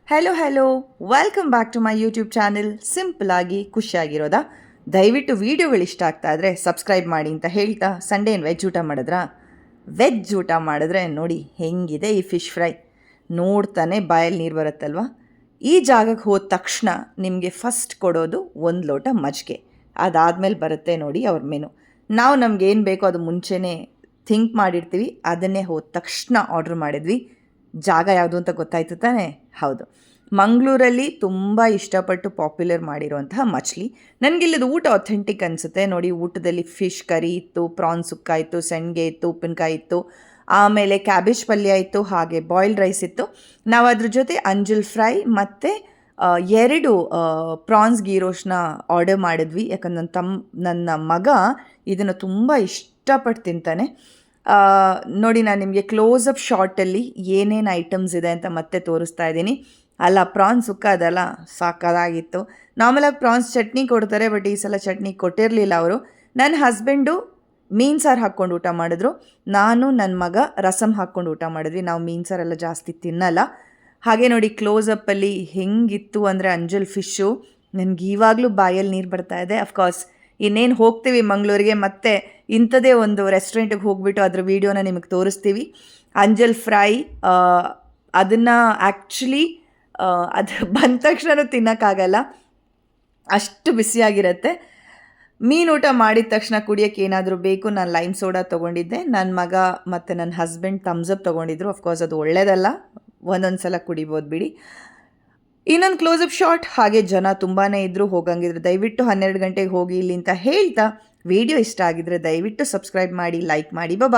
Hello welcome back to my YouTube channel. Simple ಆಗಿ ಖುಷಿಯಾಗಿರೋದಾ? ದಯವಿಟ್ಟು ವೀಡಿಯೋಗಳು ಇಷ್ಟ ಆಗ್ತಾ ಇದ್ರೆ ಸಬ್ಸ್ಕ್ರೈಬ್ ಮಾಡಿ ಅಂತ ಹೇಳ್ತಾ, ಸಂಡೇ ಏನು ವೆಜ್ ಊಟ ಮಾಡಿದ್ರಾ? ವೆಜ್ ಊಟ ಮಾಡಿದ್ರೆ ನೋಡಿ ಹೆಂಗಿದೆ ಈ ಫಿಶ್ ಫ್ರೈ, ನೋಡ್ತಾನೆ ಬಾಯಲ್ಲಿ ನೀರು ಬರುತ್ತಲ್ವ. ಈ ಜಾಗಕ್ಕೆ ಹೋದ ತಕ್ಷಣ ನಿಮಗೆ ಫಸ್ಟ್ ಕೊಡೋದು ಒಂದು ಲೋಟ ಮಜ್ಜಿಗೆ, ಅದಾದಮೇಲೆ ಬರುತ್ತೆ ನೋಡಿ ಅವ್ರ ಮೆನು. ನಾವು ನಮಗೇನು ಬೇಕೋ ಅದು ಮುಂಚೆನೇ ಥಿಂಕ್ ಮಾಡಿರ್ತೀವಿ, ಅದನ್ನೇ ಹೋದ ತಕ್ಷಣ ಆರ್ಡ್ರ್ ಮಾಡಿದ್ವಿ. ಜಾಗ ಯಾವುದು ಅಂತ ಗೊತ್ತಾಯ್ತು ತಾನೇ? ಹೌದು, ಮಂಗಳೂರಲ್ಲಿ ತುಂಬ ಇಷ್ಟಪಟ್ಟು ಪಾಪ್ಯುಲರ್ ಮಾಡಿರುವಂತಹ ಮಚ್ಲಿ. ನನಗಿಲ್ಲದ ಊಟ ಅಥೆಂಟಿಕ್ ಅನಿಸುತ್ತೆ ನೋಡಿ. ಊಟದಲ್ಲಿ ಫಿಶ್ ಕರಿ ಇತ್ತು, ಪ್ರಾನ್ ಸುಕ್ಕ ಇತ್ತು, ಸೆಣ್ಗೆ ಇತ್ತು, ಉಪ್ಪಿನಕಾಯಿ ಇತ್ತು, ಆಮೇಲೆ ಕ್ಯಾಬೇಜ್ ಪಲ್ಯ ಇತ್ತು, ಹಾಗೆ ಬಾಯ್ಲ್ಡ್ ರೈಸ್ ಇತ್ತು. ನಾವು ಅದ್ರ ಜೊತೆ ಅಂಜಲ್ ಫ್ರೈ ಮತ್ತು 2 ಪ್ರಾನ್ಸ್ ಗೀ ರೋಸ್ಟ್ನ ಆರ್ಡರ್ ಮಾಡಿದ್ವಿ. ಯಾಕಂದ್ರೆ ನನ್ನ ಮಗ ಇದನ್ನು ತುಂಬ ಇಷ್ಟಪಟ್ಟು ತಿಂತಾನೆ. ನೋಡಿ, ನಾನು ನಿಮಗೆ ಕ್ಲೋಸಪ್ ಶಾರ್ಟಲ್ಲಿ ಏನೇನು ಐಟಮ್ಸ್ ಇದೆ ಅಂತ ಮತ್ತೆ ತೋರಿಸ್ತಾ ಇದ್ದೀನಿ. ಅಲ್ಲ, ಪ್ರಾನ್ ಸುಕ್ಕ ಅದಲ್ಲ ಸಾಕಾಗಿತ್ತು. ನಾರ್ಮಲಾಗಿ ಪ್ರಾನ್ಸ್ ಚಟ್ನಿ ಕೊಡ್ತಾರೆ, ಬಟ್ ಈ ಸಲ ಚಟ್ನಿ ಕೊಟ್ಟಿರಲಿಲ್ಲ ಅವರು. ನನ್ನ ಹಸ್ಬೆಂಡು ಮೀನು ಸಾರು ಹಾಕ್ಕೊಂಡು ಊಟ ಮಾಡಿದ್ರು, ನಾನು ನನ್ನ ಮಗ ರಸಮ್ ಹಾಕ್ಕೊಂಡು ಊಟ ಮಾಡಿದ್ವಿ. ನಾವು ಮೀನು ಸಾರೆಲ್ಲ ಜಾಸ್ತಿ ತಿನ್ನಲ್ಲ. ಹಾಗೆ ನೋಡಿ ಕ್ಲೋಸಪ್ಪಲ್ಲಿ ಹೆಂಗಿತ್ತು ಅಂದರೆ ಅಂಜಲ್ ಫಿಶ್ಶು, ನನಗೆ ಇವಾಗಲೂ ಬಾಯಲ್ಲಿ ನೀರು ಬರ್ತಾ ಇದೆ. ಅಫ್ಕೋರ್ಸ್ ಇನ್ನೇನು ಹೋಗ್ತೀವಿ ಮಂಗಳೂರಿಗೆ, ಮತ್ತೆ ಇಂಥದೇ ಒಂದು ರೆಸ್ಟೋರೆಂಟಿಗೆ ಹೋಗ್ಬಿಟ್ಟು ಅದ್ರ ವೀಡಿಯೋನ ನಿಮಗೆ ತೋರಿಸ್ತೀವಿ. ಅಂಜಲ್ ಫ್ರೈ ಅದನ್ನು ಆ್ಯಕ್ಚುಲಿ ಅದು ಬಂದ ತಕ್ಷಣ ತಿನ್ನೋಕ್ಕಾಗಲ್ಲ, ಅಷ್ಟು ಬಿಸಿಯಾಗಿರುತ್ತೆ. ಮೀನು ಊಟ ಮಾಡಿದ ತಕ್ಷಣ ಕುಡಿಯೋಕ್ಕೆ ಏನಾದರೂ ಬೇಕು. ನಾನು ಲೈಮ್ ಸೋಡಾ ತೊಗೊಂಡಿದ್ದೆ, ನನ್ನ ಮಗ ಮತ್ತು ನನ್ನ ಹಸ್ಬೆಂಡ್ ಥಮ್ಸಪ್ ತೊಗೊಂಡಿದ್ರು. ಅಫ್ಕೋರ್ಸ್ ಅದು ಒಳ್ಳೆಯದಲ್ಲ, ಒಂದೊಂದು ಸಲ ಕುಡಿಬೋದು ಬಿಡಿ. ಇನ್ನೊಂದು ಕ್ಲೋಸಪ್ ಶಾಟ್. ಹಾಗೆ ಜನ ತುಂಬಾ ಇದ್ದರು, ಹೋಗಂಗಿದ್ರು ದಯವಿಟ್ಟು 12 ಗಂಟೆಗೆ ಹೋಗಿ ಇಲ್ಲಿ ಅಂತ ಹೇಳ್ತಾ, ವಿಡಿಯೋ ಇಷ್ಟ ಆಗಿದ್ರೆ ದಯವಿಟ್ಟು ಸಬ್ಸ್ಕ್ರೈಬ್ ಮಾಡಿ, ಲೈಕ್ ಮಾಡಿ. ಬಾಯ್.